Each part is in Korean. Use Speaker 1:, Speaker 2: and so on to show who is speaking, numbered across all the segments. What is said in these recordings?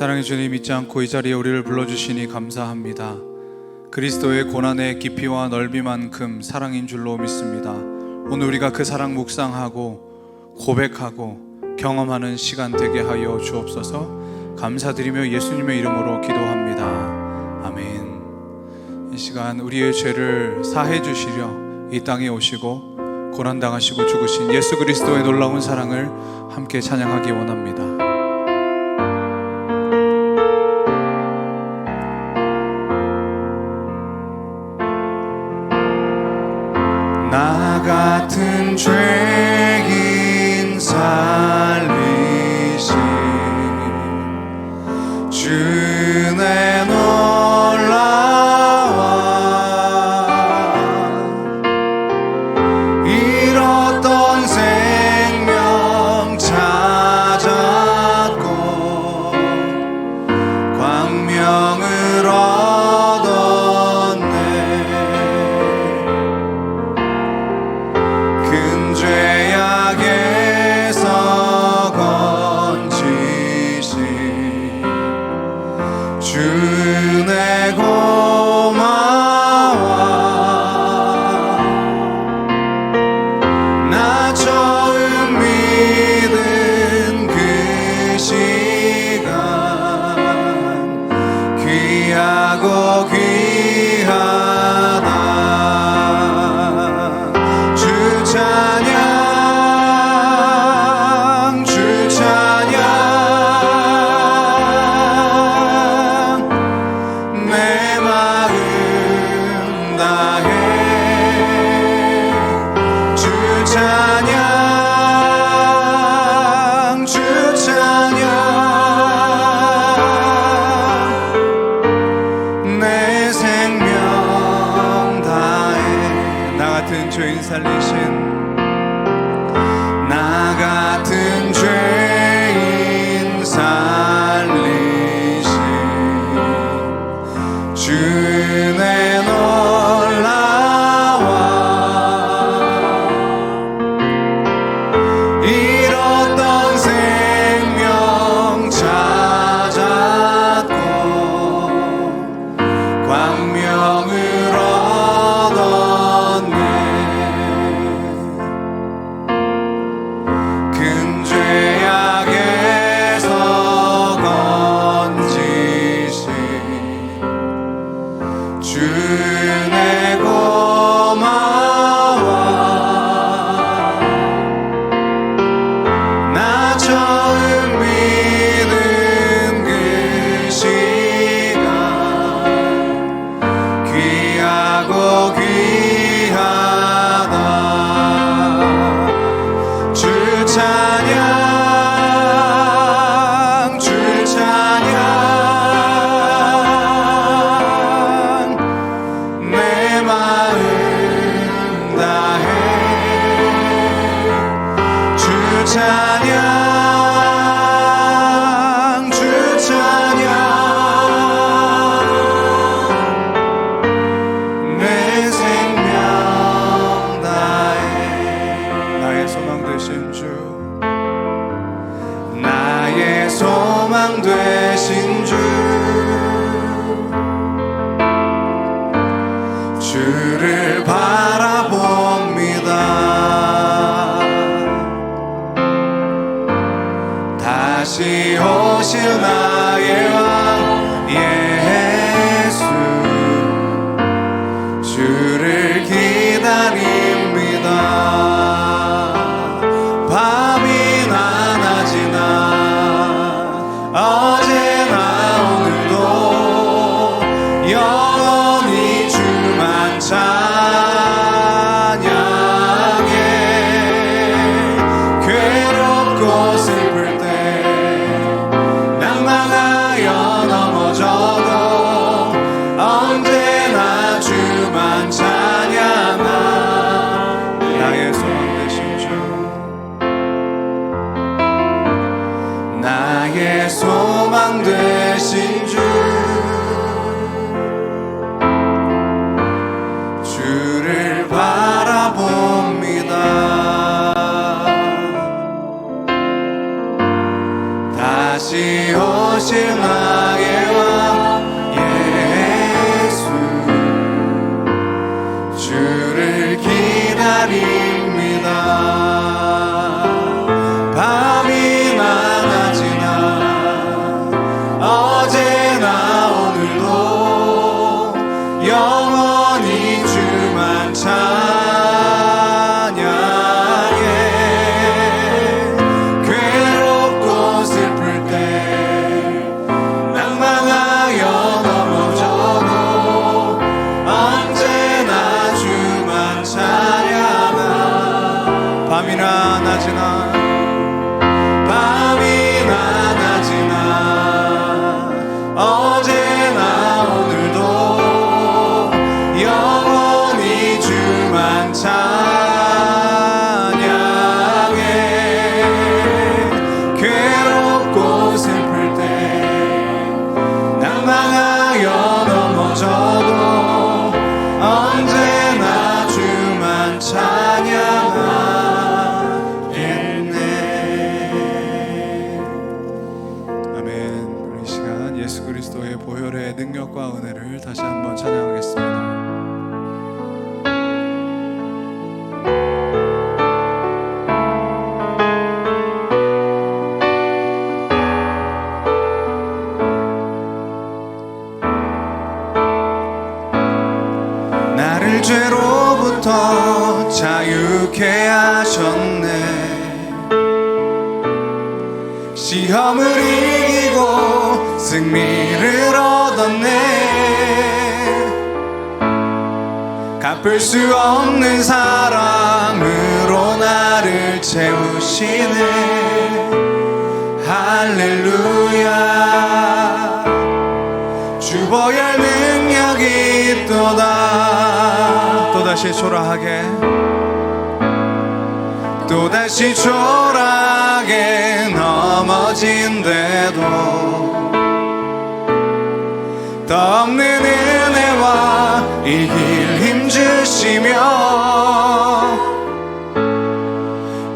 Speaker 1: 사랑의 주님, 잊지 않고 이 자리에 우리를 불러주시니 감사합니다. 그리스도의 고난의 깊이와 넓이만큼 사랑인 줄로 믿습니다. 오늘 우리가 그 사랑 묵상하고 고백하고 경험하는 시간 되게 하여 주옵소서. 감사드리며 예수님의 이름으로 기도합니다. 아멘. 이 시간 우리의 죄를 사해 주시려 이 땅에 오시고 고난당하시고 죽으신 예수 그리스도의 놀라운 사랑을 함께 찬양하기 원합니다. 나 같은 죄인 살리신 주의 놀라와 잃었던 생명 찾았고 광명을 얻었네. 큰 죄악에서 건지신 주의 고마워. 나 처음 믿은 그 시간 귀하고 귀하다. 주 찬양, 주 찬양, 내 마음 다해. 주 찬양, 주 찬양, 내 밤이나 낮이나 어제나 오늘도 영원히 주만 찬양해. 괴롭고 슬플 때 낭망하여 넘어져도 언제나 주만 찬양하겠네. 아멘. 우리 이 시간 예수 그리스도의 보혈의 능력과 은혜를 다시 한번 찬양하겠습니다. 나를 죄로부터 자유케 하셨네. 시험을 이기고 승리를 얻었네. 갚을 수 없는 사랑으로 나를 채우시네. 할렐루야. 주 보혈 능력이 또다시 초라하게 또다시 초라하게 넘어진대도 더 없는 은혜와 이길 힘 주시며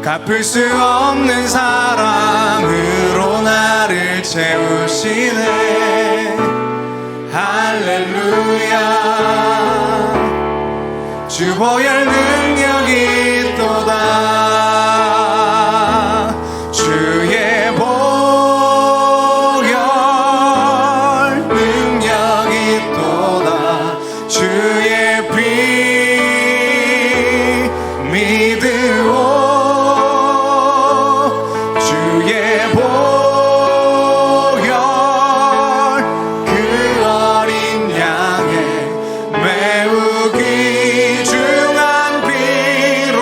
Speaker 1: 갚을 수 없는 사랑으로 나를 채우시네. 할렐루야. 주 보혈 능력이 또다. 주의 보혈 능력이 또다. 주의 피 믿으오. 주의 보혈 그 어린 양의 매우 귀중한 피로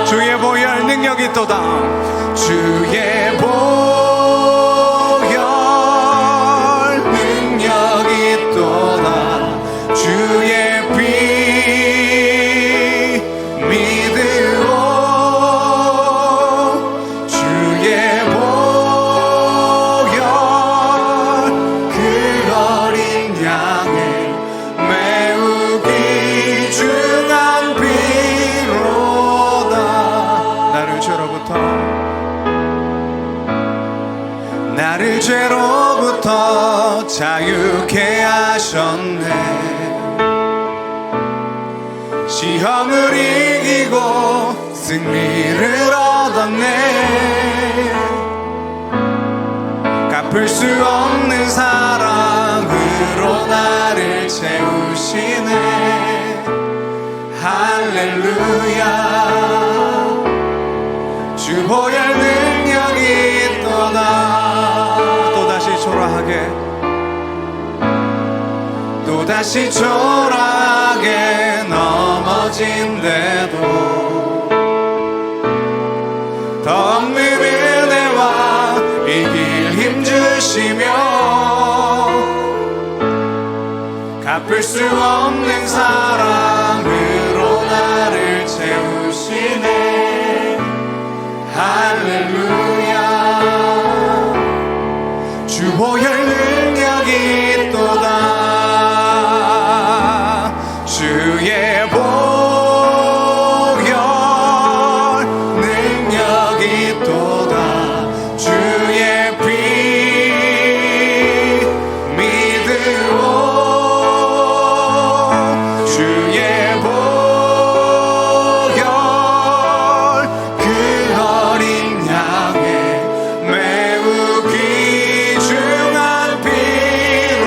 Speaker 1: 주의 보혈 능력이 또다. 주의 보혈 능력이 또다. 주의 피 믿으오. 주의 보혈 그 어린 양의 매우 귀중한 피로다. 나를 죄로부터 자유케 하셨네. 시험을 이기고 승리를 얻었네. 갚을 수 없는 사랑으로 나를 채우시네. 할렐루야. 주 보혈 능력이 또다시 초라하게 또다시 초라하게 넘어진대도 더 없는 은혜와 이길 힘 주시며 갚을 수 없는 사랑으로 나를 채우시네. 할렐루야. 주 보혈 능력이 또다. 주의 보혈 능력이 또다. 주의 피 믿으오. 주의 보혈 그 어린 양의 매우 귀중한 피로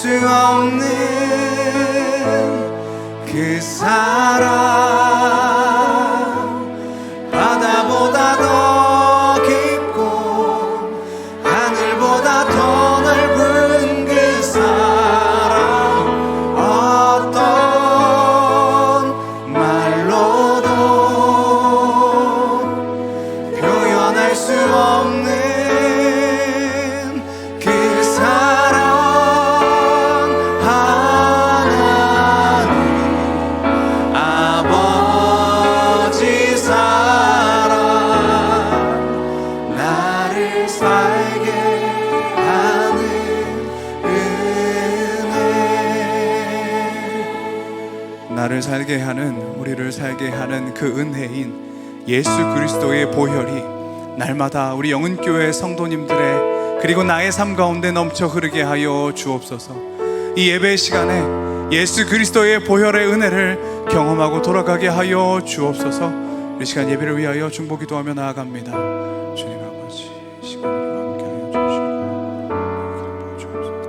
Speaker 1: 수 없는 그 사랑, 바다보다 더 깊고 하늘보다 더 넓은 그 사랑, 어떤 말로도 표현할 수 없는 그 사랑, 하나님 아버지 사랑, 나를 살게 하는 은혜, 나를 살게 하는, 우리를 살게 하는 그 은혜인 예수 그리스도의 보혈이 날마다 우리 영은교회 성도님들의 그리고 나의 삶 가운데 넘쳐 흐르게 하여 주옵소서. 이 예배 시간에 예수 그리스도의 보혈의 은혜를 경험하고 돌아가게 하여 주옵소서. 우리 시간 예배를 위하여 중보 기도하며 나아갑니다. 주님 아버지, 시간을 함께 하여 주시고 주옵소서.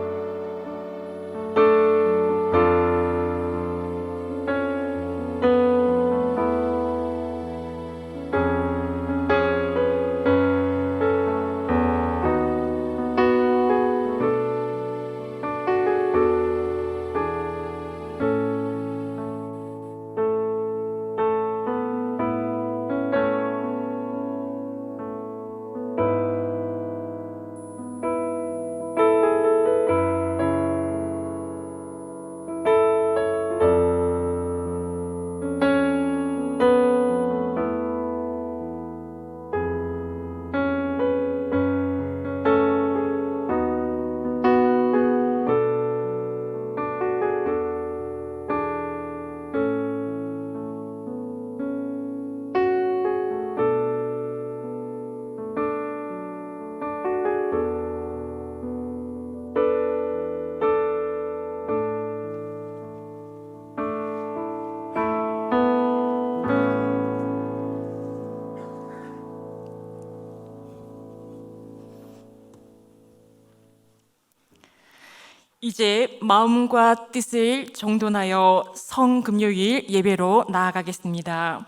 Speaker 2: 이제 마음과 뜻을 정돈하여 성금요일 예배로 나아가겠습니다.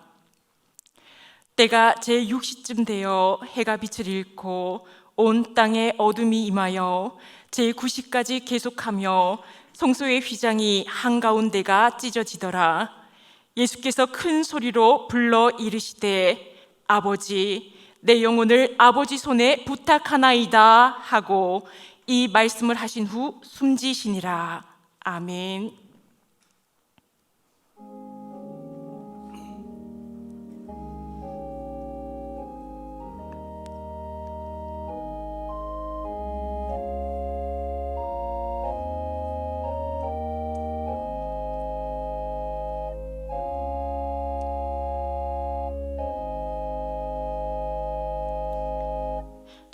Speaker 2: 때가 제6시쯤 되어 해가 빛을 잃고 온 땅에 어둠이 임하여 제9시까지 계속하며 성소의 휘장이 한가운데가 찢어지더라. 예수께서 큰 소리로 불러 이르시되 아버지, 내 영혼을 아버지 손에 부탁하나이다 하고 이 말씀을 하신 후 숨지시니라. 아멘.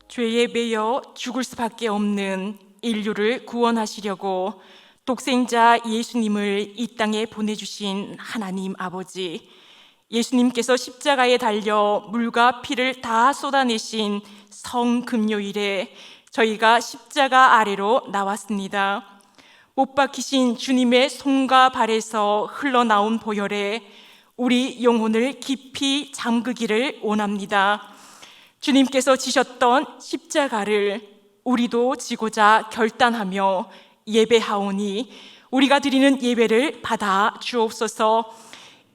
Speaker 2: 죄에 매여 죽을 수밖에 없는 인류를 구원하시려고 독생자 예수님을 이 땅에 보내주신 하나님 아버지, 예수님께서 십자가에 달려 물과 피를 다 쏟아내신 성금요일에 저희가 십자가 아래로 나왔습니다. 못 박히신 주님의 손과 발에서 흘러나온 보혈에 우리 영혼을 깊이 잠그기를 원합니다. 주님께서 지셨던 십자가를 우리도 지고자 결단하며 예배하오니 우리가 드리는 예배를 받아 주옵소서.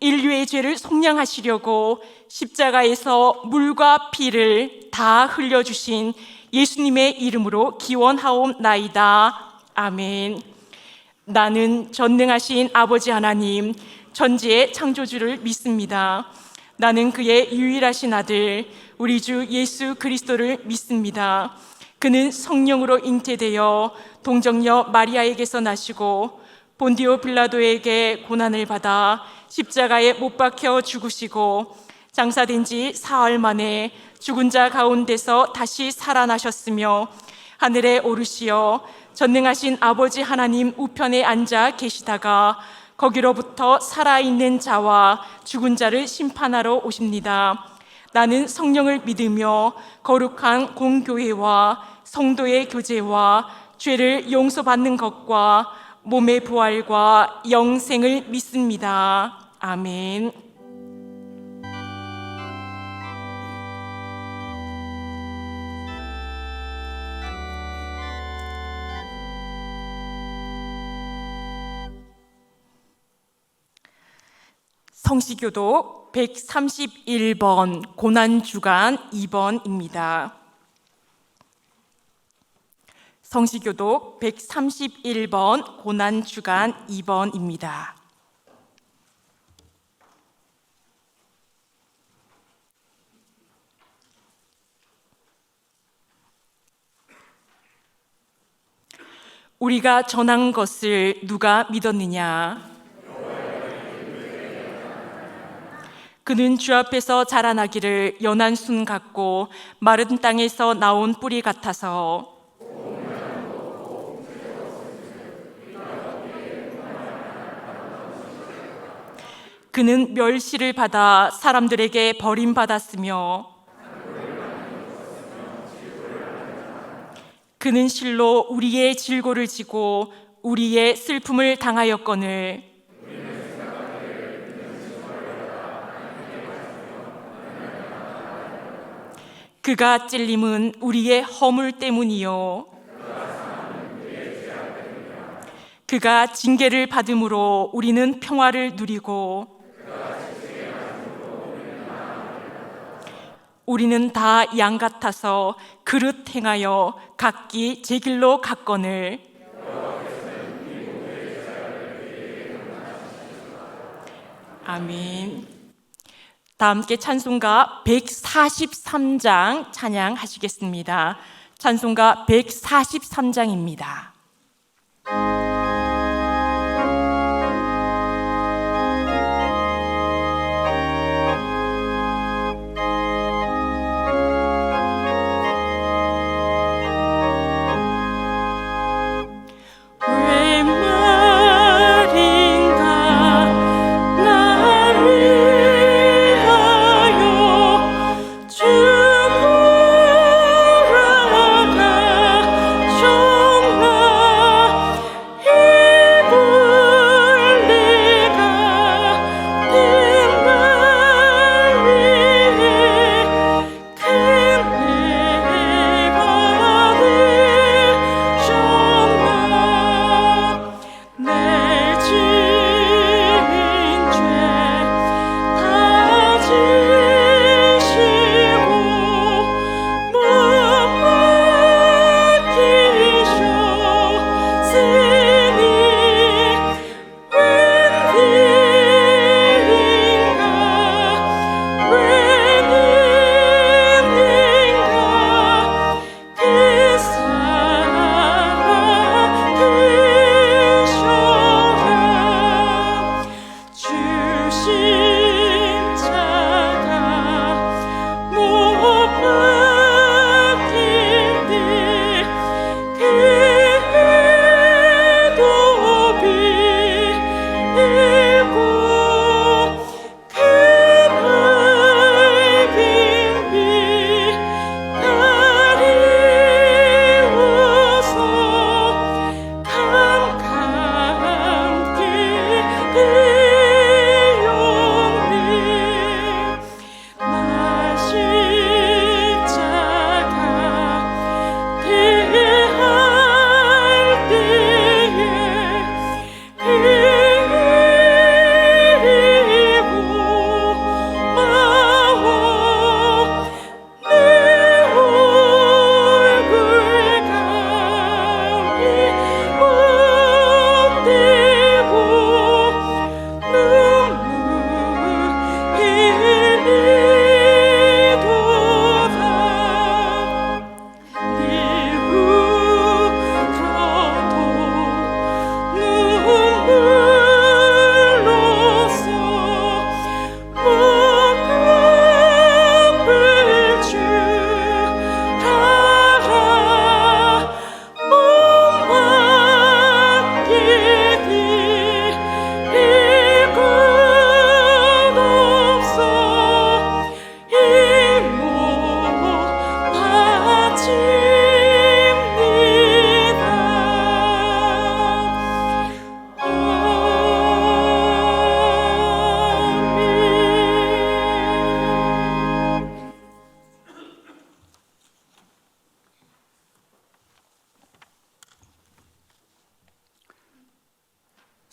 Speaker 2: 인류의 죄를 속량하시려고 십자가에서 물과 피를 다 흘려주신 예수님의 이름으로 기원하옵나이다. 아멘. 나는 전능하신 아버지 하나님, 천지의 창조주를 믿습니다. 나는 그의 유일하신 아들 우리 주 예수 그리스도를 믿습니다. 그는 성령으로 잉태되어 동정녀 마리아에게서 나시고 본디오 빌라도에게 고난을 받아 십자가에 못 박혀 죽으시고 장사된 지 사흘 만에 죽은 자 가운데서 다시 살아나셨으며 하늘에 오르시어 전능하신 아버지 하나님 우편에 앉아 계시다가 거기로부터 살아있는 자와 죽은 자를 심판하러 오십니다. 나는 성령을 믿으며 거룩한 공교회와 성도의 교제와 죄를 용서받는 것과 몸의 부활과 영생을 믿습니다. 아멘. 성시교독 131번 고난주간 2번입니다. 성시교독 131번 고난주간 2번입니다. 우리가 전한 것을 누가 믿었느냐? 그는 주 앞에서 자라나기를 연한 순 같고 마른 땅에서 나온 뿌리 같아서 그는 멸시를 받아 사람들에게 버림받았으며 그는 실로 우리의 질고를 지고 우리의 슬픔을 당하였거늘 그가 찔림은 우리의 허물 때문이요 그가 징계를 받음으로 우리는 평화를 누리고 우리는 다 양 같아서 그릇 행하여 각기 제 길로 갔거늘 아멘. 다 함께 찬송가 143장 찬양하시겠습니다. 찬송가 143장입니다.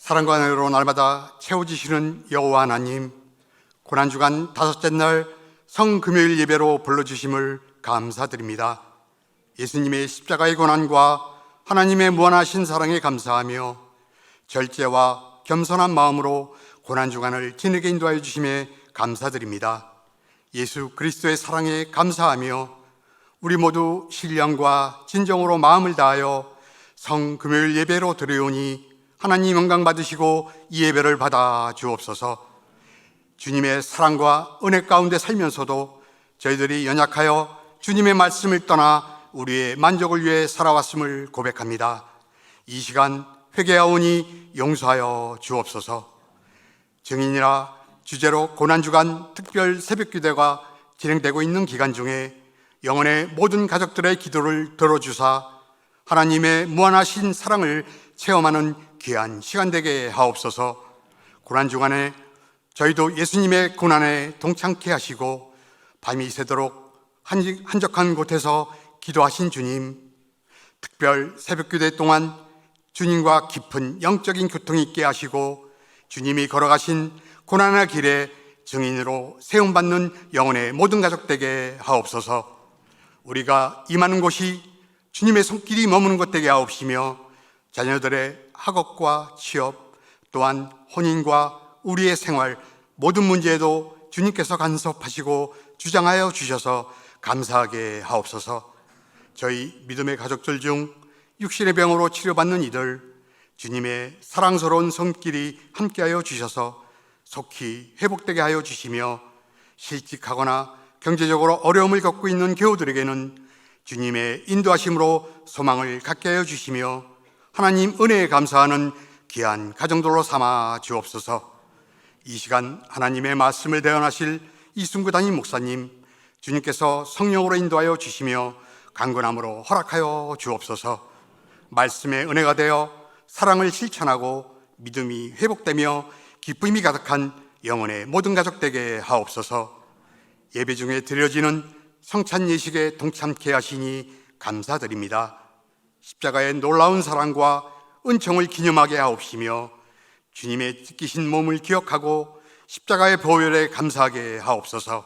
Speaker 3: 사랑과 은혜로 날마다 채워주시는 여호와 하나님, 고난주간 다섯째 날 성금요일 예배로 불러주심을 감사드립니다. 예수님의 십자가의 고난과 하나님의 무한하신 사랑에 감사하며 절제와 겸손한 마음으로 고난주간을 지내게 인도하여 주심에 감사드립니다. 예수 그리스도의 사랑에 감사하며 우리 모두 신령과 진정으로 마음을 다하여 성금요일 예배로 드려오니 하나님 영광 받으시고 이 예배를 받아 주옵소서. 주님의 사랑과 은혜 가운데 살면서도 저희들이 연약하여 주님의 말씀을 떠나 우리의 만족을 위해 살아왔음을 고백합니다. 이 시간 회개하오니 용서하여 주옵소서. 증인이라 주제로 고난주간 특별 새벽기도가 진행되고 있는 기간 중에 영혼의 모든 가족들의 기도를 들어주사 하나님의 무한하신 사랑을 체험하는 귀한 시간 되게 하옵소서. 고난주간에 저희도 예수님의 고난에 동참케 하시고 밤이 새도록 한적한 곳에서 기도하신 주님, 특별 새벽기도 동안 주님과 깊은 영적인 교통이 있게 하시고 주님이 걸어가신 고난의 길에 증인으로 세움받는 영혼의 모든 가족 되게 하옵소서. 우리가 임하는 곳이 주님의 손길이 머무는 곳 되게 하옵시며 자녀들의 학업과 취업 또한 혼인과 우리의 생활 모든 문제에도 주님께서 간섭하시고 주장하여 주셔서 감사하게 하옵소서. 저희 믿음의 가족들 중 육신의 병으로 치료받는 이들 주님의 사랑스러운 손길이 함께하여 주셔서 속히 회복되게 하여 주시며 실직하거나 경제적으로 어려움을 겪고 있는 교우들에게는 주님의 인도하심으로 소망을 갖게 하여 주시며 하나님 은혜에 감사하는 귀한 가정들로 삼아 주옵소서. 이 시간 하나님의 말씀을 대언하실 이순구 담임 목사님, 주님께서 성령으로 인도하여 주시며 강건함으로 허락하여 주옵소서. 말씀의 은혜가 되어 사랑을 실천하고 믿음이 회복되며 기쁨이 가득한 영혼의 모든 가족 되게 하옵소서. 예배 중에 드려지는 성찬 예식에 동참케 하시니 감사드립니다. 십자가의 놀라운 사랑과 은총을 기념하게 하옵시며 주님의 찢기신 몸을 기억하고 십자가의 보혈에 감사하게 하옵소서.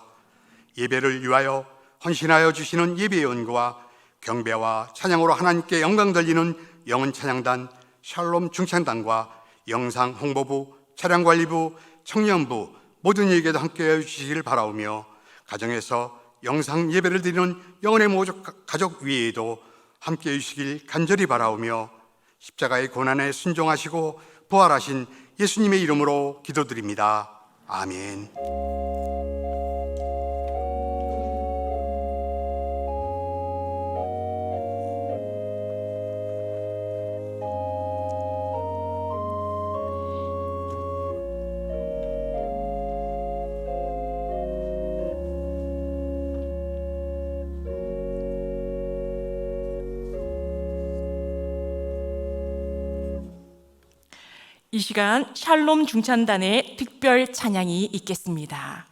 Speaker 3: 예배를 위하여 헌신하여 주시는 예배위원과 경배와 찬양으로 하나님께 영광 돌리는 영은 찬양단, 샬롬 중창단과 영상 홍보부, 차량관리부, 청년부 모든 이에게도 함께해 주시기를 바라오며 가정에서 영상 예배를 드리는 영혼의 모든 가족 위에도 함께해 주시길 간절히 바라오며 십자가의 고난에 순종하시고 부활하신 예수님의 이름으로 기도드립니다. 아멘.
Speaker 2: 이 시간 샬롬 중찬단의 특별 찬양이 있겠습니다.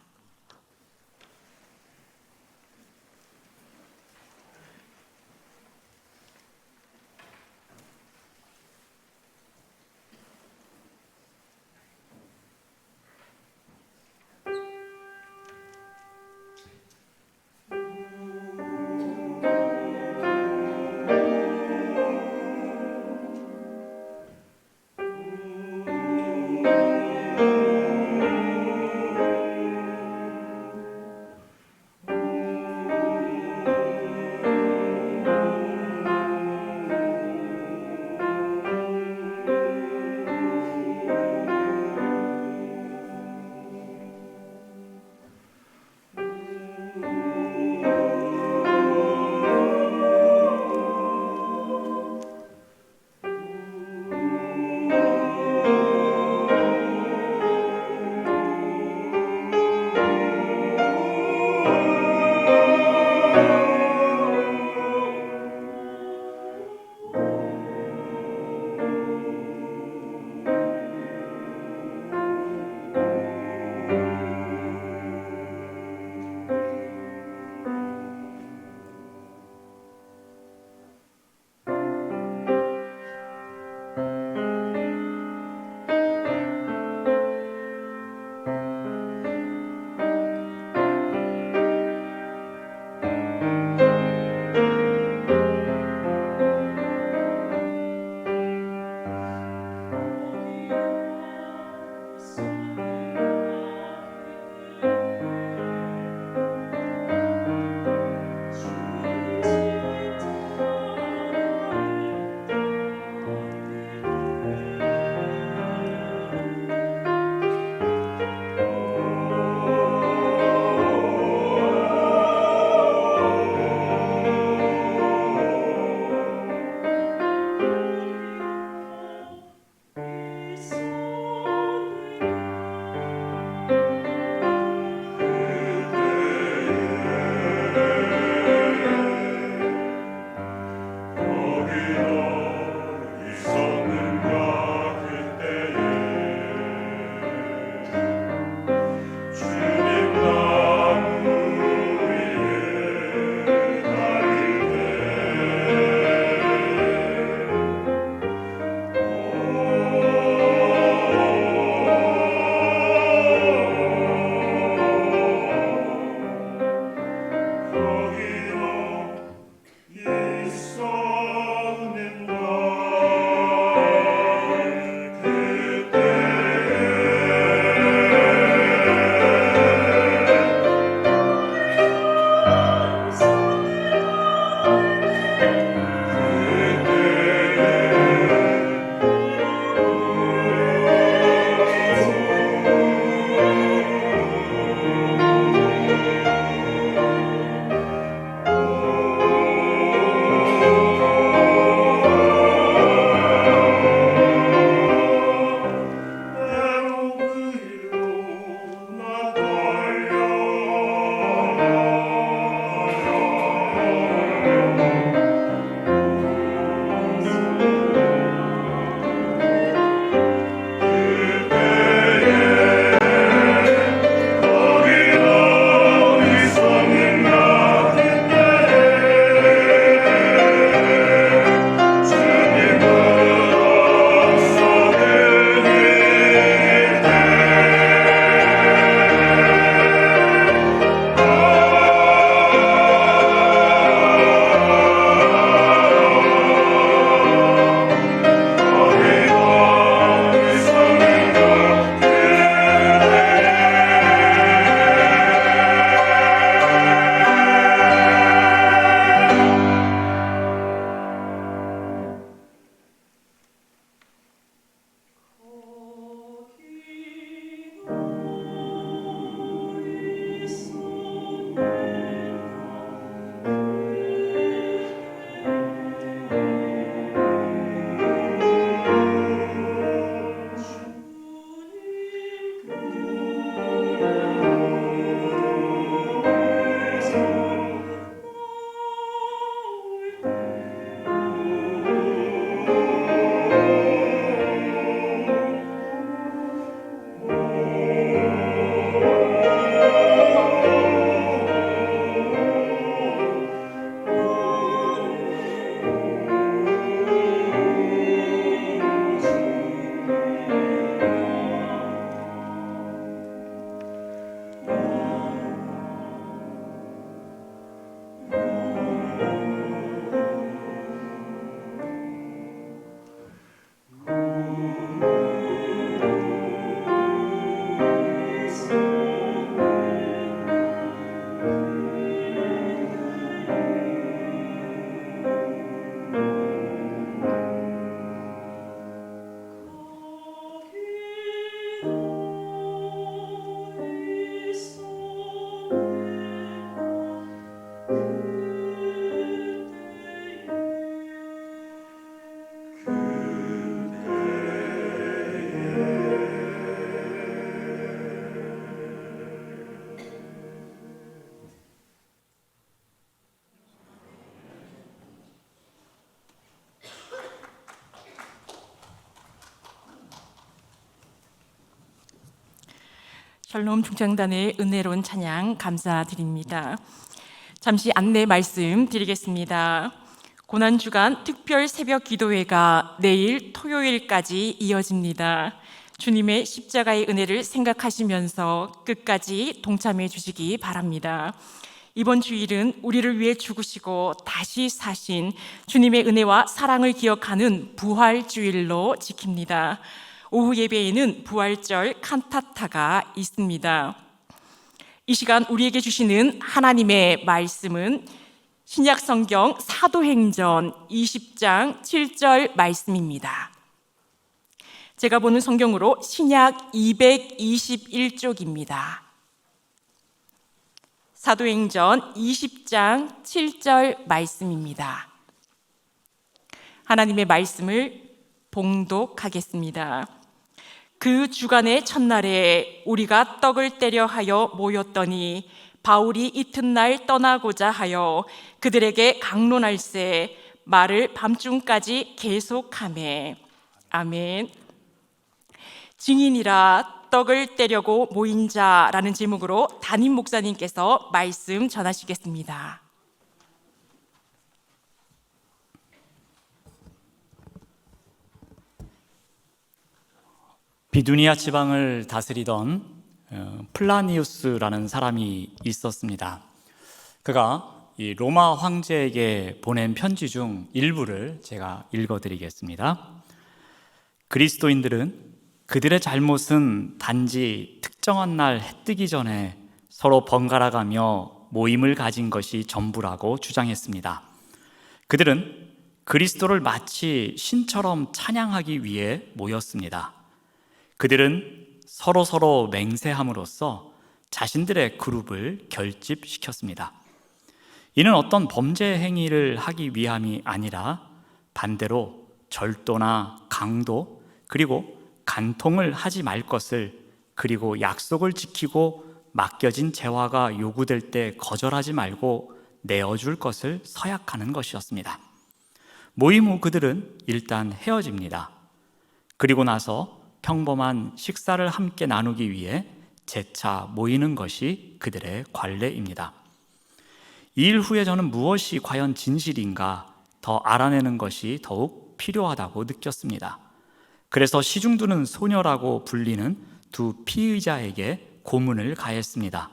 Speaker 2: 샬롬 중창단의 은혜로운 찬양 감사드립니다. 잠시 안내 말씀 드리겠습니다. 고난주간 특별 새벽 기도회가 내일 토요일까지 이어집니다. 주님의 십자가의 은혜를 생각하시면서 끝까지 동참해 주시기 바랍니다. 이번 주일은 우리를 위해 죽으시고 다시 사신 주님의 은혜와 사랑을 기억하는 부활주일로 지킵니다. 오후 예배에는 부활절 칸타타가 있습니다. 이 시간 우리에게 주시는 하나님의 말씀은 신약성경 사도행전 20장 7절 말씀입니다. 제가 보는 성경으로 신약 221쪽입니다. 사도행전 20장 7절 말씀입니다. 하나님의 말씀을 봉독하겠습니다. 그 주간의 첫날에 우리가 떡을 떼려 하여 모였더니 바울이 이튿날 떠나고자 하여 그들에게 강론할세 말을 밤중까지 계속하매. 아멘. 증인이라 떡을 떼려고 모인 자라는 제목으로 담임 목사님께서 말씀 전하시겠습니다.
Speaker 4: 비두니아 지방을 다스리던 플라니우스라는 사람이 있었습니다. 그가 이 로마 황제에게 보낸 편지 중 일부를 제가 읽어드리겠습니다. 그리스도인들은 그들의 잘못은 단지 특정한 날 해 뜨기 전에 서로 번갈아가며 모임을 가진 것이 전부라고 주장했습니다. 그들은 그리스도를 마치 신처럼 찬양하기 위해 모였습니다. 그들은 서로 맹세함으로써 자신들의 그룹을 결집시켰습니다. 이는 어떤 범죄 행위를 하기 위함이 아니라 반대로 절도나 강도 그리고 간통을 하지 말 것을, 그리고 약속을 지키고 맡겨진 재화가 요구될 때 거절하지 말고 내어줄 것을 서약하는 것이었습니다. 모임 후 그들은 일단 헤어집니다. 그리고 나서 평범한 식사를 함께 나누기 위해 재차 모이는 것이 그들의 관례입니다. 이 일 후에 저는 무엇이 과연 진실인가 더 알아내는 것이 더욱 필요하다고 느꼈습니다. 그래서 시중두는 소녀라고 불리는 두 피의자에게 고문을 가했습니다.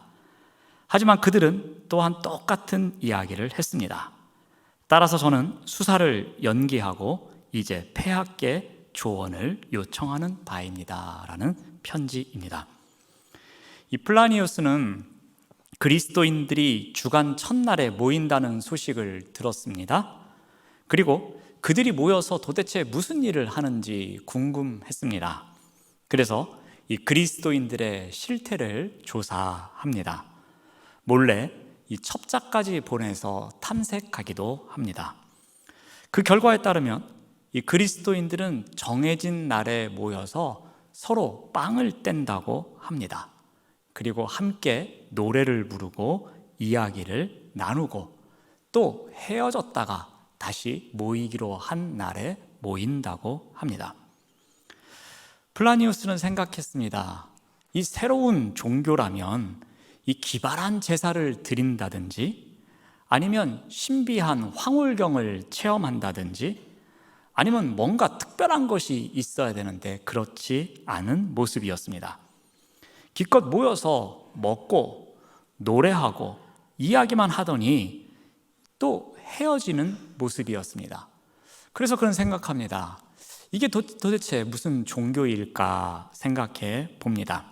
Speaker 4: 하지만 그들은 또한 똑같은 이야기를 했습니다. 따라서 저는 수사를 연기하고 이제 폐하께 조언을 요청하는 바입니다. 라는 편지입니다. 이 플라니우스는 그리스도인들이 주간 첫날에 모인다는 소식을 들었습니다. 그리고 그들이 모여서 도대체 무슨 일을 하는지 궁금했습니다. 그래서 이 그리스도인들의 실태를 조사합니다. 몰래 이 첩자까지 보내서 탐색하기도 합니다. 그 결과에 따르면 이 그리스도인들은 정해진 날에 모여서 서로 빵을 뗀다고 합니다. 그리고 함께 노래를 부르고 이야기를 나누고 또 헤어졌다가 다시 모이기로 한 날에 모인다고 합니다. 플라니우스는 생각했습니다. 이 새로운 종교라면 이 기발한 제사를 드린다든지, 아니면 신비한 황홀경을 체험한다든지, 아니면 뭔가 특별한 것이 있어야 되는데 그렇지 않은 모습이었습니다. 기껏 모여서 먹고 노래하고 이야기만 하더니 또 헤어지는 모습이었습니다. 그래서 그런 생각합니다. 이게 도대체 무슨 종교일까 생각해 봅니다.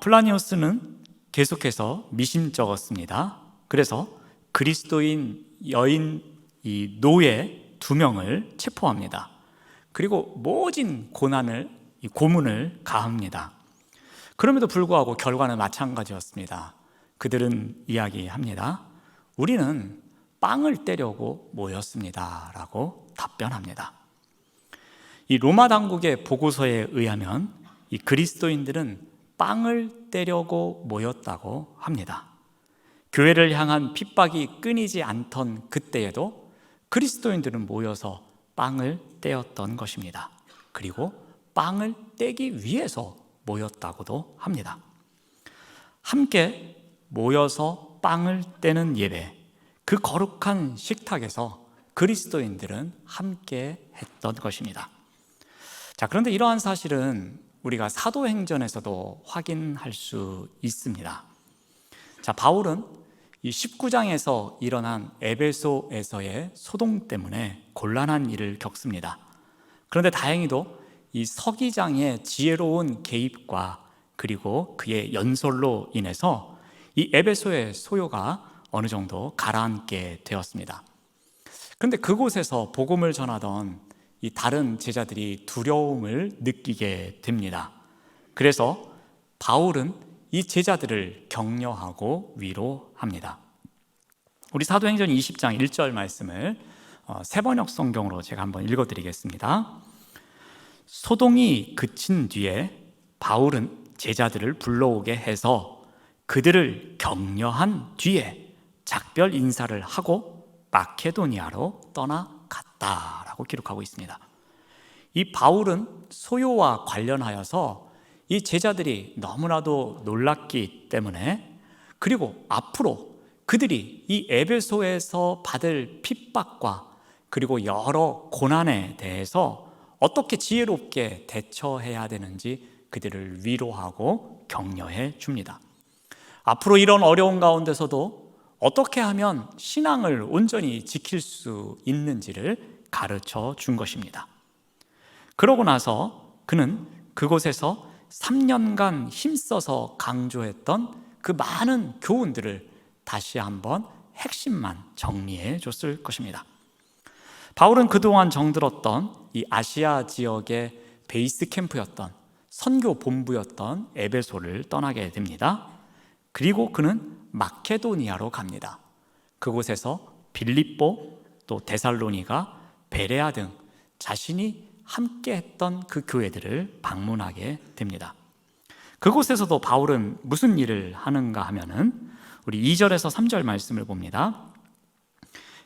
Speaker 4: 플라니우스는 계속해서 미심쩍었습니다. 그래서 그리스도인 여인 이 노예 2명을 체포합니다. 그리고 모진 고문을 가합니다. 그럼에도 불구하고 결과는 마찬가지였습니다. 그들은 이야기합니다. 우리는 빵을 떼려고 모였습니다. 라고 답변합니다. 이 로마 당국의 보고서에 의하면 이 그리스도인들은 빵을 떼려고 모였다고 합니다. 교회를 향한 핍박이 끊이지 않던 그때에도 그리스도인들은 모여서 빵을 떼었던 것입니다. 그리고 빵을 떼기 위해서 모였다고도 합니다. 함께 모여서 빵을 떼는 예배, 그 거룩한 식탁에서 그리스도인들은 함께 했던 것입니다. 자, 그런데 이러한 사실은 우리가 사도행전에서도 확인할 수 있습니다. 자, 바울은 이 19장에서 일어난 에베소에서의 소동 때문에 곤란한 일을 겪습니다. 그런데 다행히도 이 서기장의 지혜로운 개입과 그리고 그의 연설로 인해서 이 에베소의 소요가 어느 정도 가라앉게 되었습니다. 그런데 그곳에서 복음을 전하던 이 다른 제자들이 두려움을 느끼게 됩니다. 그래서 바울은 이 제자들을 격려하고 위로합니다. 우리 사도행전 20장 1절 말씀을 세번역 성경으로 제가 한번 읽어드리겠습니다. 소동이 그친 뒤에 바울은 제자들을 불러오게 해서 그들을 격려한 뒤에 작별 인사를 하고 마케도니아로 떠나갔다라고 기록하고 있습니다. 이 바울은 소요와 관련하여서 이 제자들이 너무나도 놀랐기 때문에, 그리고 앞으로 그들이 이 에베소에서 받을 핍박과 그리고 여러 고난에 대해서 어떻게 지혜롭게 대처해야 되는지 그들을 위로하고 격려해 줍니다. 앞으로 이런 어려운 가운데서도 어떻게 하면 신앙을 온전히 지킬 수 있는지를 가르쳐 준 것입니다. 그러고 나서 그는 그곳에서 3년간 힘써서 강조했던 그 많은 교훈들을 다시 한번 핵심만 정리해 줬을 것입니다. 바울은 그동안 정들었던 이 아시아 지역의 베이스 캠프였던 선교 본부였던 에베소를 떠나게 됩니다. 그리고 그는 마케도니아로 갑니다. 그곳에서 빌립보, 또 데살로니가, 베레아 등 자신이 함께 했던 그 교회들을 방문하게 됩니다. 그곳에서도 바울은 무슨 일을 하는가 하면은 우리 2절에서 3절 말씀을 봅니다.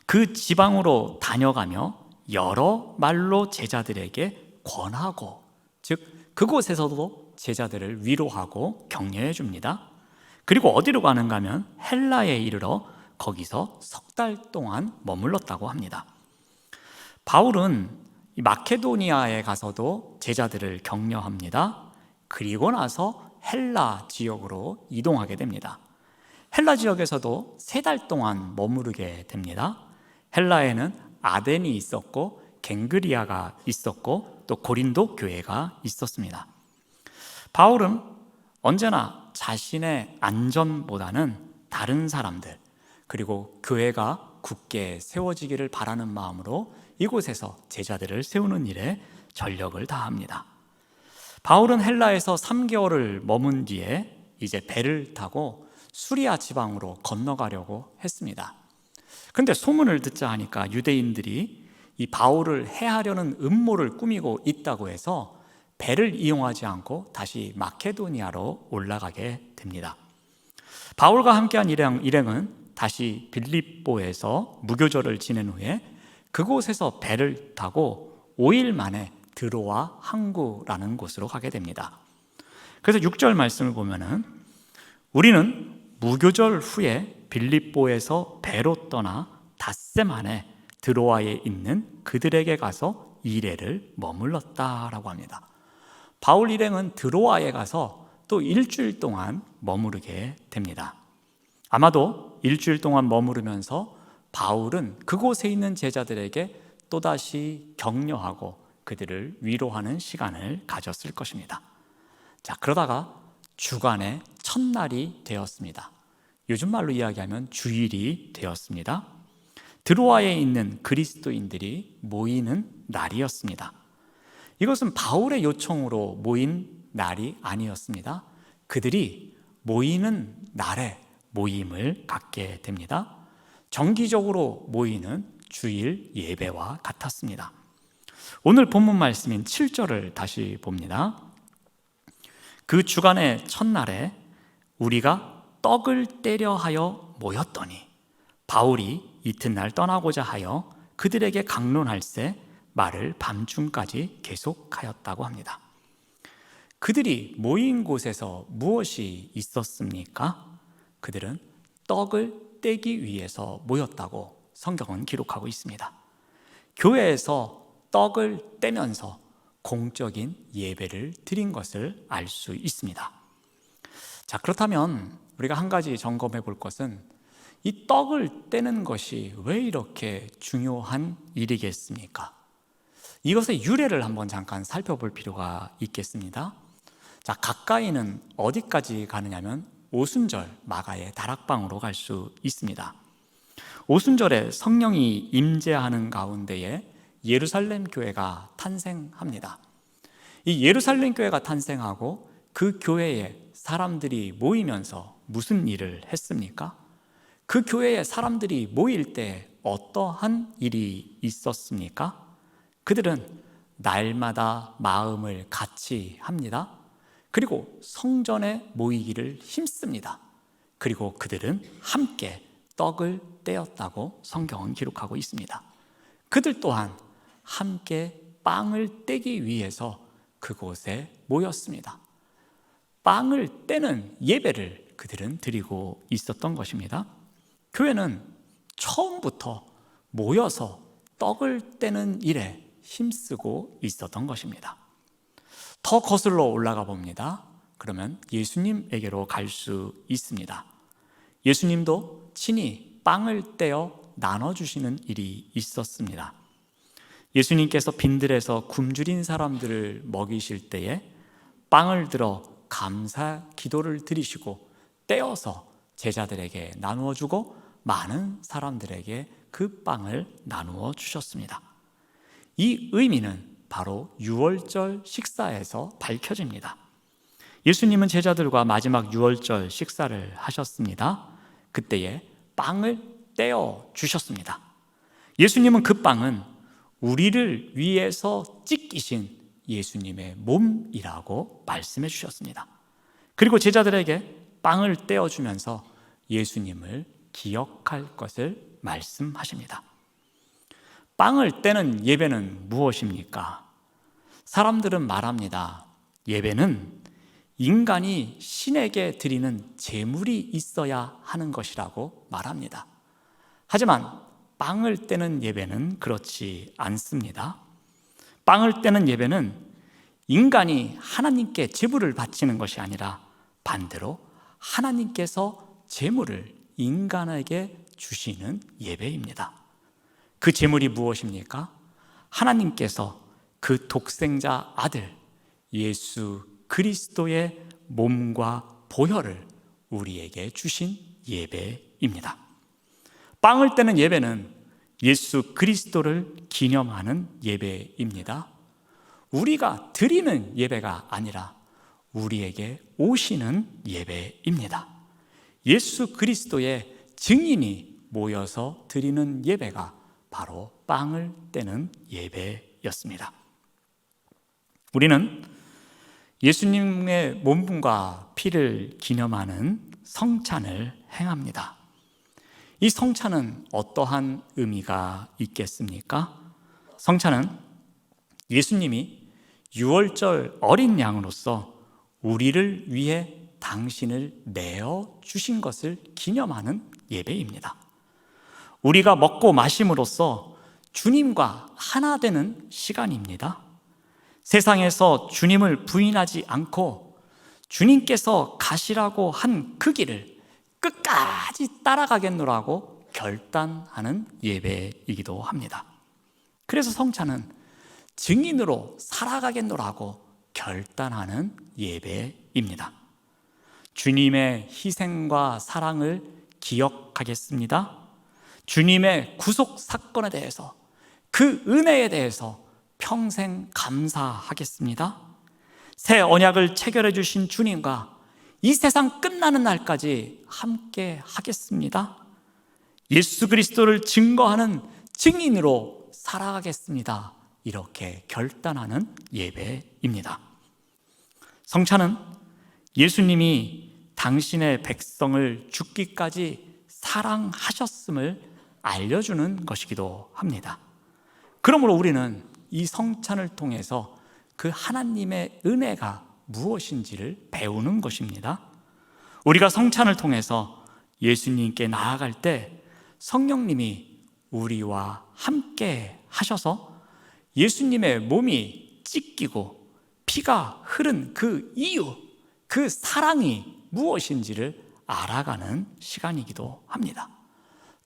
Speaker 4: 그 지방으로 다녀가며 여러 말로 제자들에게 권하고, 즉 그곳에서도 제자들을 위로하고 격려해 줍니다. 그리고 어디로 가는가 하면 헬라에 이르러 거기서 석 달 동안 머물렀다고 합니다. 바울은 이 마케도니아에 가서도 제자들을 격려합니다. 그리고 나서 헬라 지역으로 이동하게 됩니다. 헬라 지역에서도 3달 동안 머무르게 됩니다. 헬라에는 아덴이 있었고 갱그리아가 있었고 또 고린도 교회가 있었습니다. 바울은 언제나 자신의 안전보다는 다른 사람들, 그리고 교회가 굳게 세워지기를 바라는 마음으로 이곳에서 제자들을 세우는 일에 전력을 다합니다. 바울은 헬라에서 3개월을 머문 뒤에 이제 배를 타고 수리아 지방으로 건너가려고 했습니다. 근데 소문을 듣자 하니까 유대인들이 이 바울을 해하려는 음모를 꾸미고 있다고 해서 배를 이용하지 않고 다시 마케도니아로 올라가게 됩니다. 바울과 함께한 일행은 다시 빌립보에서 무교절을 지낸 후에 그곳에서 배를 타고 5일 만에 드로아 항구라는 곳으로 가게 됩니다. 그래서 6절 말씀을 보면은 우리는 무교절 후에 빌립보에서 배로 떠나 닷새 만에 드로아에 있는 그들에게 가서 이레를 머물렀다라고 합니다. 바울 일행은 드로아에 가서 또 일주일 동안 머무르게 됩니다. 아마도 일주일 동안 머무르면서 바울은 그곳에 있는 제자들에게 또다시 격려하고 그들을 위로하는 시간을 가졌을 것입니다. 자, 그러다가 주간의 첫날이 되었습니다. 요즘 말로 이야기하면 주일이 되었습니다. 드로아에 있는 그리스도인들이 모이는 날이었습니다. 이것은 바울의 요청으로 모인 날이 아니었습니다. 그들이 모이는 날에 모임을 갖게 됩니다. 정기적으로 모이는 주일 예배와 같았습니다. 오늘 본문 말씀인 7절을 다시 봅니다. 그 주간의 첫날에 우리가 떡을 떼려 하여 모였더니 바울이 이튿날 떠나고자 하여 그들에게 강론할새 말을 밤중까지 계속하였다고 합니다. 그들이 모인 곳에서 무엇이 있었습니까? 그들은 떡을 떼기 위해서 모였다고 성경은 기록하고 있습니다. 교회에서 떡을 떼면서 공적인 예배를 드린 것을 알 수 있습니다. 자, 그렇다면 우리가 한 가지 점검해 볼 것은 이 떡을 떼는 것이 왜 이렇게 중요한 일이겠습니까? 이것의 유래를 한번 잠깐 살펴볼 필요가 있겠습니다. 자, 가까이는 어디까지 가느냐면 오순절 마가의 다락방으로 갈 수 있습니다. 오순절에 성령이 임재하는 가운데에 예루살렘 교회가 탄생합니다. 이 예루살렘 교회가 탄생하고 그 교회에 사람들이 모이면서 무슨 일을 했습니까? 그 교회에 사람들이 모일 때 어떠한 일이 있었습니까? 그들은 날마다 마음을 같이 합니다. 그리고 성전에 모이기를 힘씁니다. 그리고 그들은 함께 떡을 떼었다고 성경은 기록하고 있습니다. 그들 또한 함께 빵을 떼기 위해서 그곳에 모였습니다. 빵을 떼는 예배를 그들은 드리고 있었던 것입니다. 교회는 처음부터 모여서 떡을 떼는 일에 힘쓰고 있었던 것입니다. 더 거슬러 올라가 봅니다. 그러면 예수님에게로 갈 수 있습니다. 예수님도 친히 빵을 떼어 나눠주시는 일이 있었습니다. 예수님께서 빈들에서 굶주린 사람들을 먹이실 때에 빵을 들어 감사 기도를 드리시고 떼어서 제자들에게 나누어 주고 많은 사람들에게 그 빵을 나누어 주셨습니다. 이 의미는 바로 유월절 식사에서 밝혀집니다. 예수님은 제자들과 마지막 유월절 식사를 하셨습니다. 그때에 빵을 떼어 주셨습니다. 예수님은 그 빵은 우리를 위해서 찢기신 예수님의 몸이라고 말씀해 주셨습니다. 그리고 제자들에게 빵을 떼어 주면서 예수님을 기억할 것을 말씀하십니다. 빵을 떼는 예배는 무엇입니까? 사람들은 말합니다. 예배는 인간이 신에게 드리는 제물이 있어야 하는 것이라고 말합니다. 하지만 빵을 떼는 예배는 그렇지 않습니다. 빵을 떼는 예배는 인간이 하나님께 제물을 바치는 것이 아니라 반대로 하나님께서 제물을 인간에게 주시는 예배입니다. 그 제물이 무엇입니까? 하나님께서 그 독생자 아들 예수 그리스도의 몸과 보혈을 우리에게 주신 예배입니다. 빵을 떼는 예배는 예수 그리스도를 기념하는 예배입니다. 우리가 드리는 예배가 아니라 우리에게 오시는 예배입니다. 예수 그리스도의 증인이 모여서 드리는 예배가 바로 빵을 떼는 예배였습니다. 우리는 예수님의 몸과 피를 기념하는 성찬을 행합니다. 이 성찬은 어떠한 의미가 있겠습니까? 성찬은 예수님이 유월절 어린 양으로서 우리를 위해 당신을 내어 주신 것을 기념하는 예배입니다. 우리가 먹고 마심으로써 주님과 하나 되는 시간입니다. 세상에서 주님을 부인하지 않고 주님께서 가시라고 한 그 길을 끝까지 따라가겠노라고 결단하는 예배이기도 합니다. 그래서 성찬은 증인으로 살아가겠노라고 결단하는 예배입니다. 주님의 희생과 사랑을 기억하겠습니다. 주님의 구속 사건에 대해서, 그 은혜에 대해서 평생 감사하겠습니다. 새 언약을 체결해 주신 주님과 이 세상 끝나는 날까지 함께 하겠습니다. 예수 그리스도를 증거하는 증인으로 살아가겠습니다. 이렇게 결단하는 예배입니다. 성찬은 예수님이 당신의 백성을 죽기까지 사랑하셨음을 알려주는 것이기도 합니다. 그러므로 우리는 이 성찬을 통해서 그 하나님의 은혜가 무엇인지를 배우는 것입니다. 우리가 성찬을 통해서 예수님께 나아갈 때 성령님이 우리와 함께 하셔서 예수님의 몸이 찢기고 피가 흐른 그 이유, 그 사랑이 무엇인지를 알아가는 시간이기도 합니다.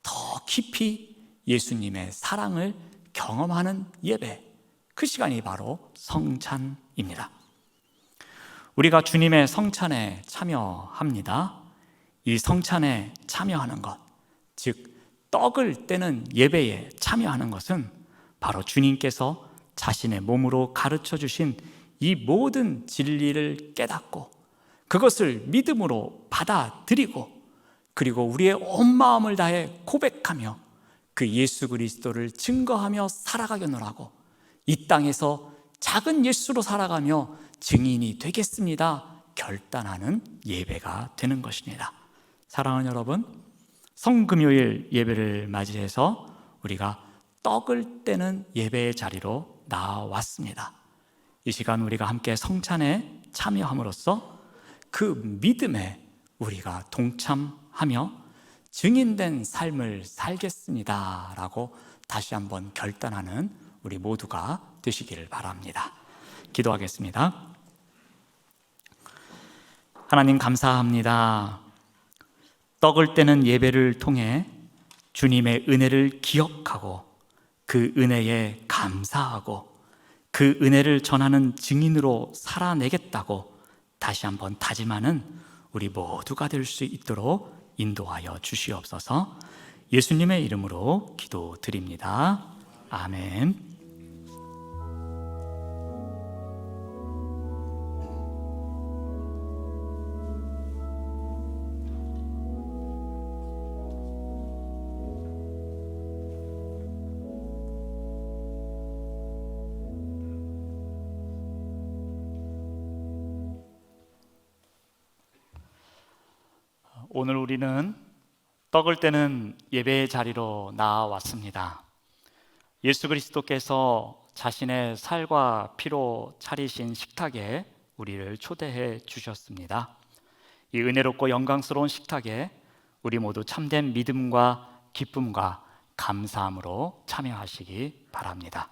Speaker 4: 더 깊이 예수님의 사랑을 경험하는 예배, 그 시간이 바로 성찬입니다. 우리가 주님의 성찬에 참여합니다. 이 성찬에 참여하는 것, 즉 떡을 떼는 예배에 참여하는 것은 바로 주님께서 자신의 몸으로 가르쳐 주신 이 모든 진리를 깨닫고 그것을 믿음으로 받아들이고 그리고 우리의 온 마음을 다해 고백하며 그 예수 그리스도를 증거하며 살아가겠노라고 이 땅에서 작은 예수로 살아가며 증인이 되겠습니다 결단하는 예배가 되는 것입니다. 사랑하는 여러분, 성금요일 예배를 맞이해서 우리가 떡을 떼는 예배의 자리로 나왔습니다. 이 시간 우리가 함께 성찬에 참여함으로써 그 믿음에 우리가 동참하며 증인된 삶을 살겠습니다 라고 다시 한번 결단하는 우리 모두가 되시기를 바랍니다. 기도하겠습니다. 하나님 감사합니다. 떡을 떼는 예배를 통해 주님의 은혜를 기억하고 그 은혜에 감사하고 그 은혜를 전하는 증인으로 살아내겠다고 다시 한번 다짐하는 우리 모두가 될 수 있도록 인도하여 주시옵소서. 예수님의 이름으로 기도드립니다. 아멘. 오늘 우리는 떡을 떼는 예배의 자리로 나왔습니다. 예수 그리스도께서 자신의 살과 피로 차리신 식탁에 우리를 초대해 주셨습니다. 이 은혜롭고 영광스러운 식탁에 우리 모두 참된 믿음과 기쁨과 감사함으로 참여하시기 바랍니다.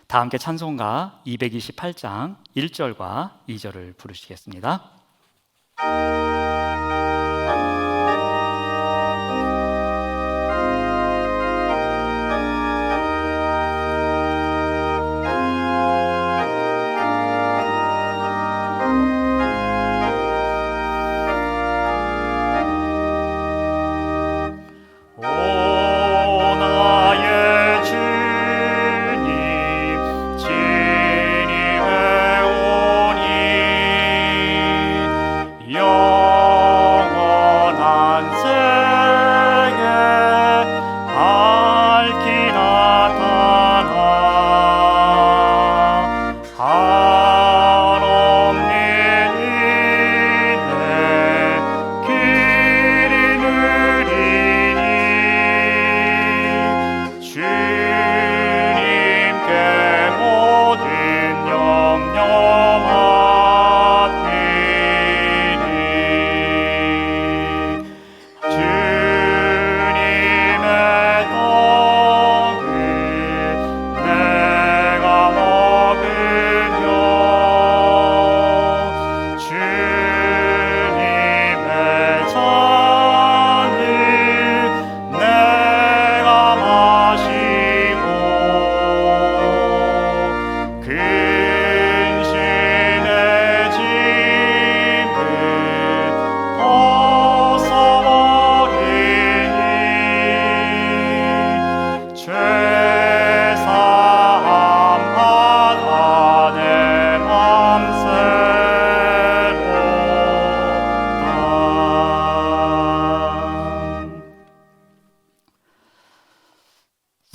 Speaker 4: 다 함께 찬송가 228장 1절과 2절을 부르시겠습니다.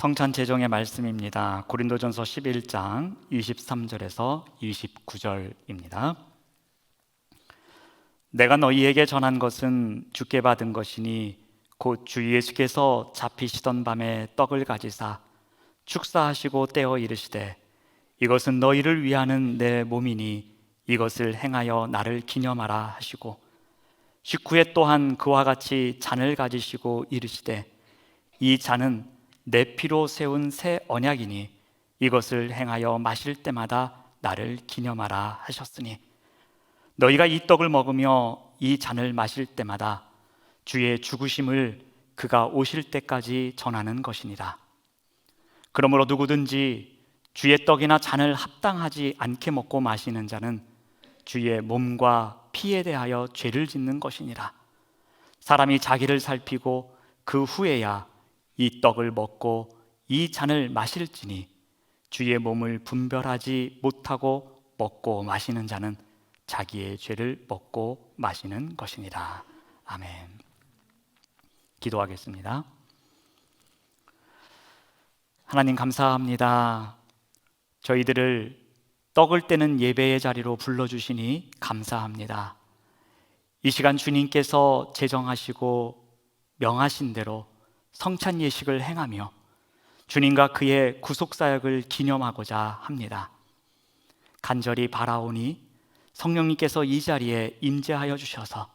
Speaker 4: 성찬 제정의 말씀입니다. 고린도전서 11장 23절에서 29절입니다. 내가 너희에게 전한 것은 주께 받은 것이니 곧 주 예수께서 잡히시던 밤에 떡을 가지사 축사하시고 떼어 이르시되 이것은 너희를 위하는 내 몸이니 이것을 행하여 나를 기념하라 하시고 식후에 또한 그와 같이 잔을 가지시고 이르시되 이 잔은 내 피로 세운 새 언약이니 이것을 행하여 마실 때마다 나를 기념하라 하셨으니 너희가 이 떡을 먹으며 이 잔을 마실 때마다 주의 죽으심을 그가 오실 때까지 전하는 것이니라. 그러므로 누구든지 주의 떡이나 잔을 합당하지 않게 먹고 마시는 자는 주의 몸과 피에 대하여 죄를 짓는 것이니라. 사람이 자기를 살피고 그 후에야 이 떡을 먹고 이 잔을 마실지니 주의 몸을 분별하지 못하고 먹고 마시는 자는 자기의 죄를 먹고 마시는 것이니라. 아멘. 기도하겠습니다. 하나님 감사합니다. 저희들을 떡을 떼는 예배의 자리로 불러주시니 감사합니다. 이 시간 주님께서 제정하시고 명하신 대로 성찬 예식을 행하며 주님과 그의 구속사역을 기념하고자 합니다. 간절히 바라오니 성령님께서 이 자리에 임재하여 주셔서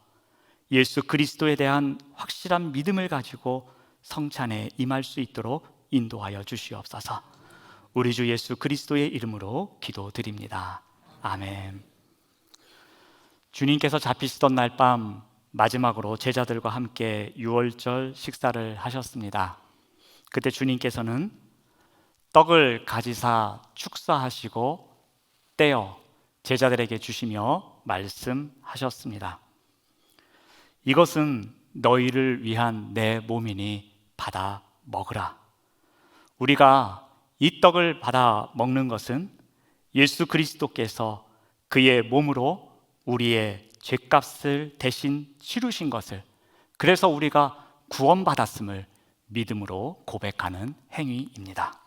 Speaker 4: 예수 그리스도에 대한 확실한 믿음을 가지고 성찬에 임할 수 있도록 인도하여 주시옵소서. 우리 주 예수 그리스도의 이름으로 기도드립니다. 아멘. 주님께서 잡히시던 날 밤 마지막으로 제자들과 함께 유월절 식사를 하셨습니다. 그때 주님께서는 떡을 가지사 축사하시고 떼어 제자들에게 주시며 말씀하셨습니다. 이것은 너희를 위한 내 몸이니 받아 먹으라. 우리가 이 떡을 받아 먹는 것은 예수 그리스도께서 그의 몸으로 우리의 죄값을 대신 치르신 것을, 그래서 우리가 구원받았음을 믿음으로 고백하는 행위입니다.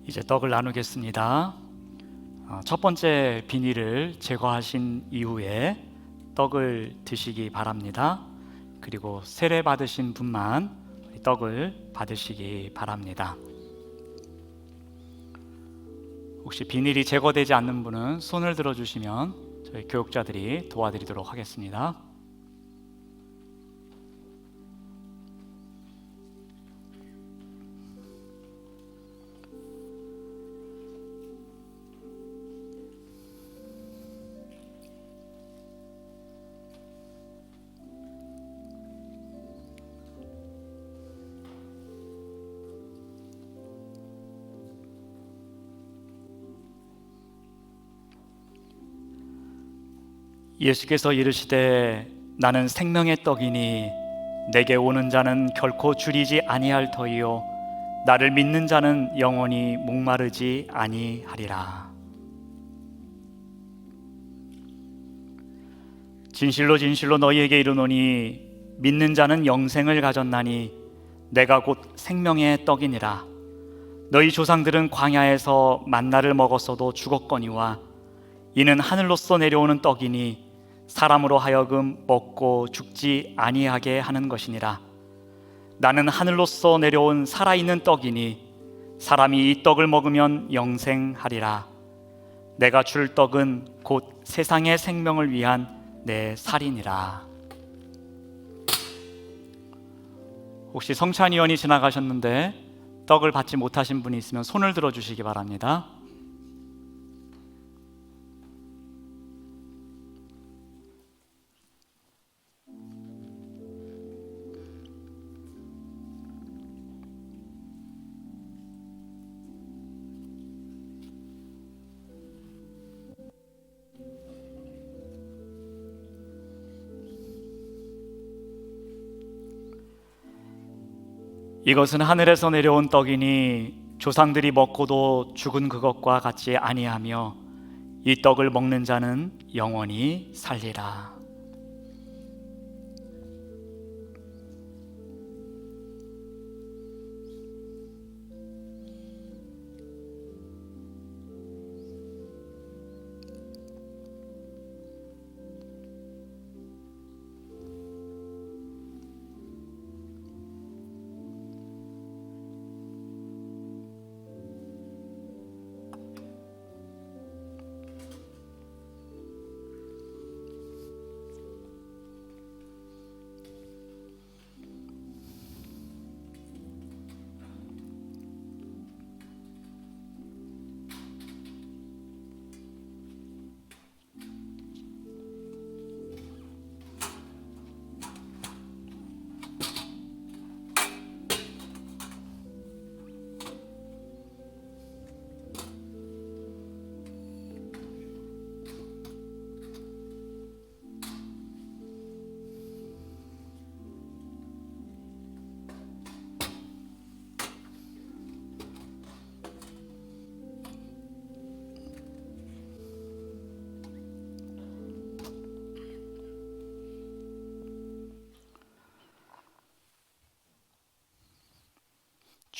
Speaker 4: 이제 떡을 나누겠습니다. 첫 번째 비닐을 제거하신 이후에 떡을 드시기 바랍니다. 그리고 세례 받으신 분만 떡을 받으시기 바랍니다. 혹시 비닐이 제거되지 않는 분은 손을 들어주시면 저희 교육자들이 도와드리도록 하겠습니다. 예수께서 이르시되 나는 생명의 떡이니 내게 오는 자는 결코 줄이지 아니할 터이요 나를 믿는 자는 영원히 목마르지 아니하리라. 진실로 진실로 너희에게 이르노니 믿는 자는 영생을 가졌나니 내가 곧 생명의 떡이니라. 너희 조상들은 광야에서 만나를 먹었어도 죽었거니와 이는 하늘로서 내려오는 떡이니 사람으로 하여금 먹고 죽지 아니하게 하는 것이니라. 나는 하늘로서 내려온 살아있는 떡이니 사람이 이 떡을 먹으면 영생하리라. 내가 줄 떡은 곧 세상의 생명을 위한 내 살이니라. 혹시 성찬위원이 지나가셨는데 떡을 받지 못하신 분이 있으면 손을 들어주시기 바랍니다. 이것은 하늘에서 내려온 떡이니 조상들이 먹고도 죽은 그것과 같지 아니하며 이 떡을 먹는 자는 영원히 살리라.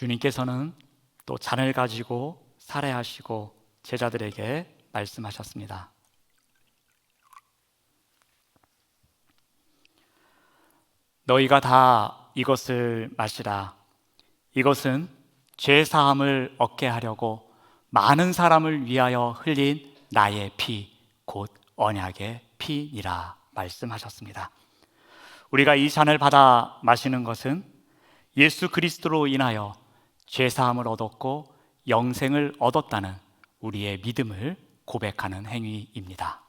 Speaker 4: 주님께서는 또 잔을 가지고 살해하시고 제자들에게 말씀하셨습니다. 너희가 다 이것을 마시라. 이것은 죄 사함을 얻게 하려고 많은 사람을 위하여 흘린 나의 피, 곧 언약의 피니라 말씀하셨습니다. 우리가 이 잔을 받아 마시는 것은 예수 그리스도로 인하여 죄 사함을 얻었고 영생을 얻었다는 우리의 믿음을 고백하는 행위입니다.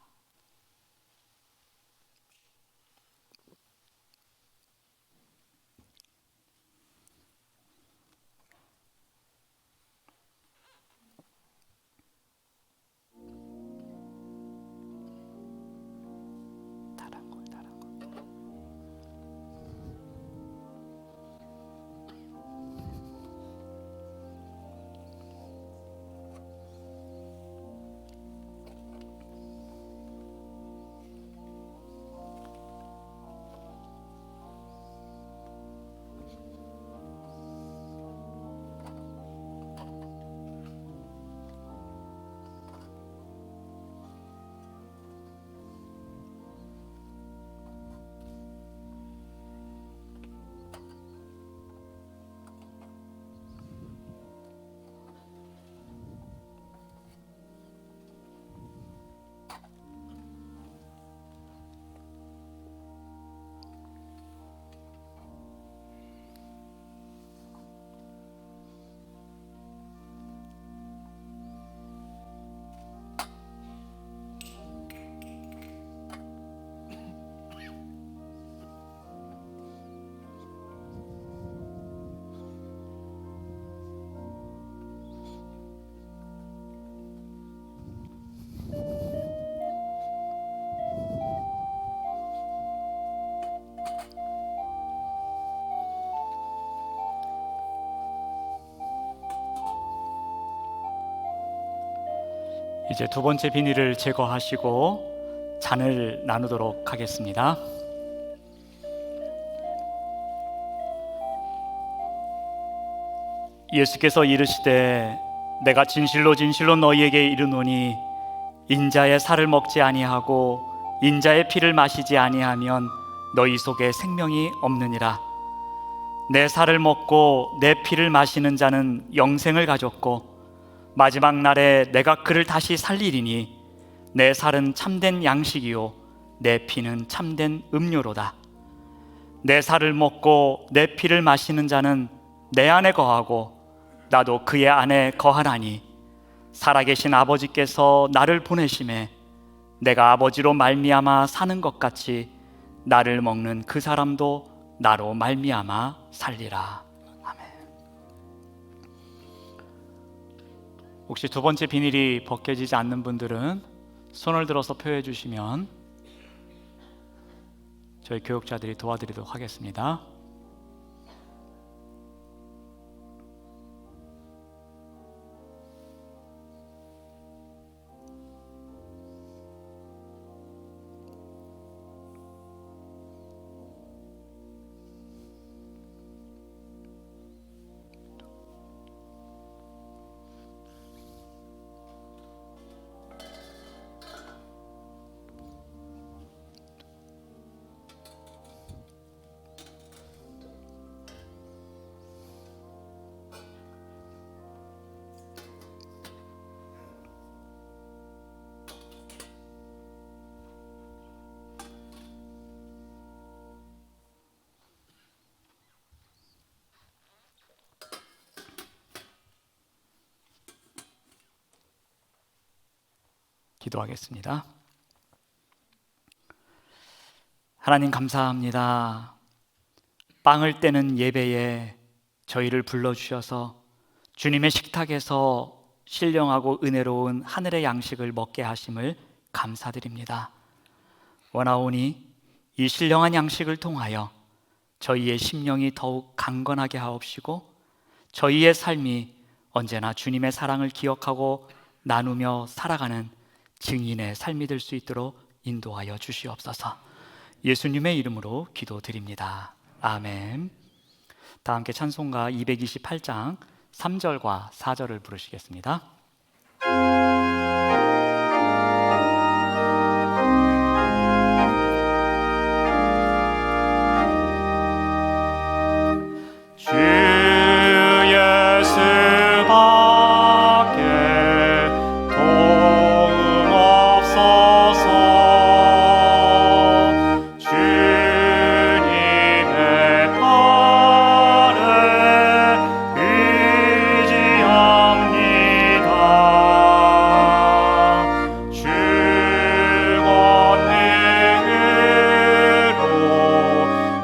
Speaker 4: 이제 두 번째 비닐을 제거하시고 잔을 나누도록 하겠습니다. 예수께서 이르시되 내가 진실로 진실로 너희에게 이르노니 인자의 살을 먹지 아니하고 인자의 피를 마시지 아니하면 너희 속에 생명이 없느니라. 내 살을 먹고 내 피를 마시는 자는 영생을 가졌고 마지막 날에 내가 그를 다시 살리리니 내 살은 참된 양식이요 내 피는 참된 음료로다. 내 살을 먹고 내 피를 마시는 자는 내 안에 거하고 나도 그의 안에 거하나니 살아계신 아버지께서 나를 보내심에 내가 아버지로 말미암아 사는 것 같이 나를 먹는 그 사람도 나로 말미암아 살리라. 아멘. 혹시 두 번째 비닐이 벗겨지지 않는 분들은 손을 들어서 표해 주시면 저희 교육자들이 도와드리도록 하겠습니다. 기도하겠습니다. 하나님 감사합니다. 빵을 떼는 예배에 저희를 불러주셔서 주님의 식탁에서 신령하고 은혜로운 하늘의 양식을 먹게 하심을 감사드립니다. 원하오니 이 신령한 양식을 통하여 저희의 심령이 더욱 강건하게 하옵시고 저희의 삶이 언제나 주님의 사랑을 기억하고 나누며 살아가는 증인의 삶이 될 수 있도록 인도하여 주시옵소서. 예수님의 이름으로 기도드립니다. 아멘. 다 함께 찬송가 228장 3절과 4절을 부르시겠습니다. 주 예수밖에 도움 없소서. 주님의 팔에 의지합니다. 주 권능으로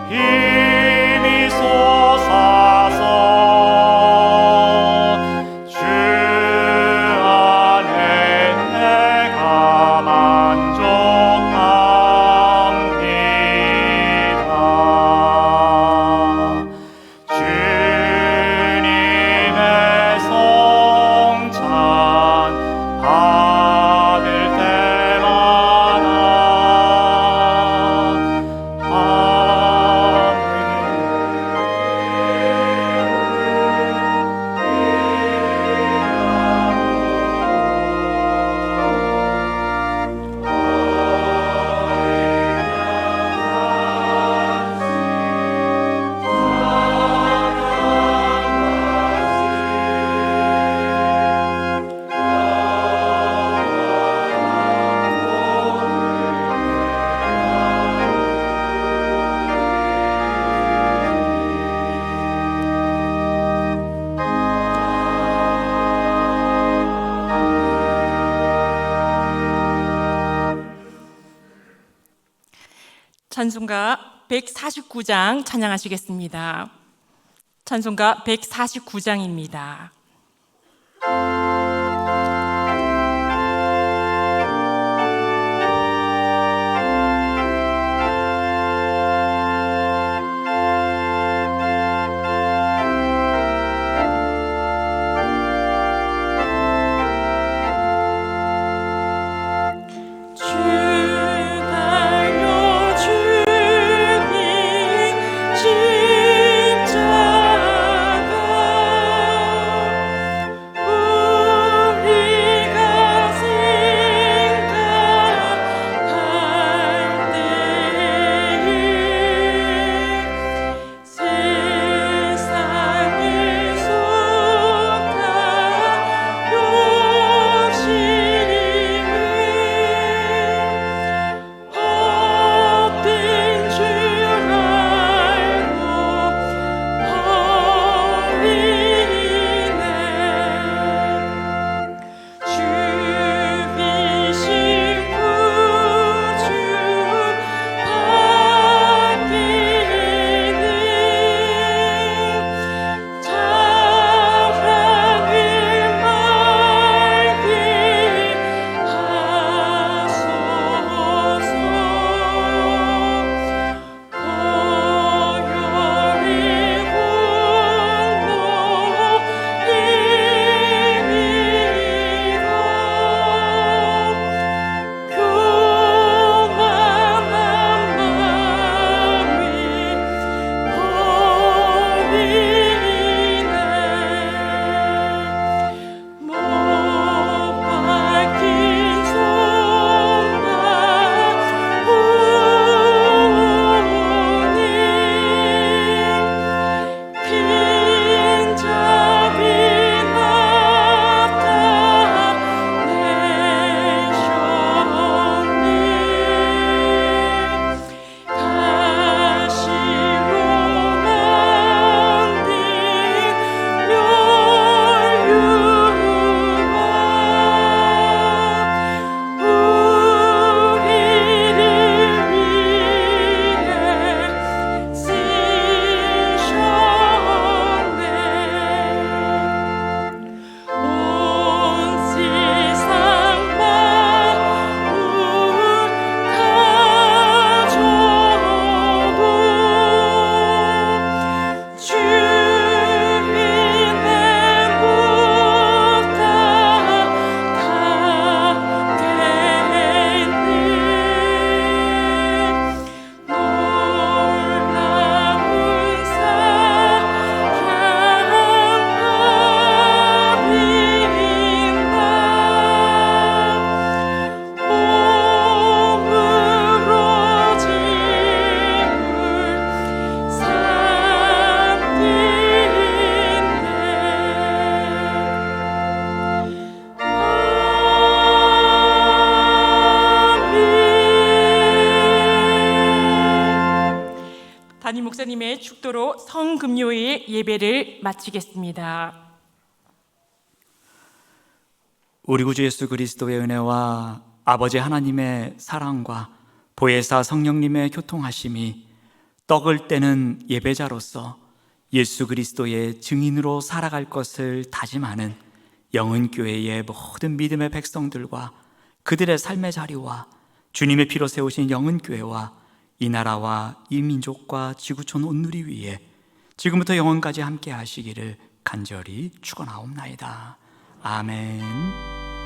Speaker 4: 힘이 솟아서 주 안에 내가 만족합니다. 주님의 성찬 받을 때마다
Speaker 2: 찬송가 149장 찬양하시겠습니다. 찬송가 149장입니다. 십자가 목사님의 축도로 성금요일 예배를 마치겠습니다.
Speaker 4: 우리 구주 예수 그리스도의 은혜와 아버지 하나님의 사랑과 보혜사 성령님의 교통하심이 떡을 떼는 예배자로서 예수 그리스도의 증인으로 살아갈 것을 다짐하는 영은교회의 모든 믿음의 백성들과 그들의 삶의 자리와 주님의 피로 세우신 영은교회와 이 나라와 이 민족과 지구촌 온누리 위에 지금부터 영원까지 함께 하시기를 간절히 축원하옵나이다. 아멘.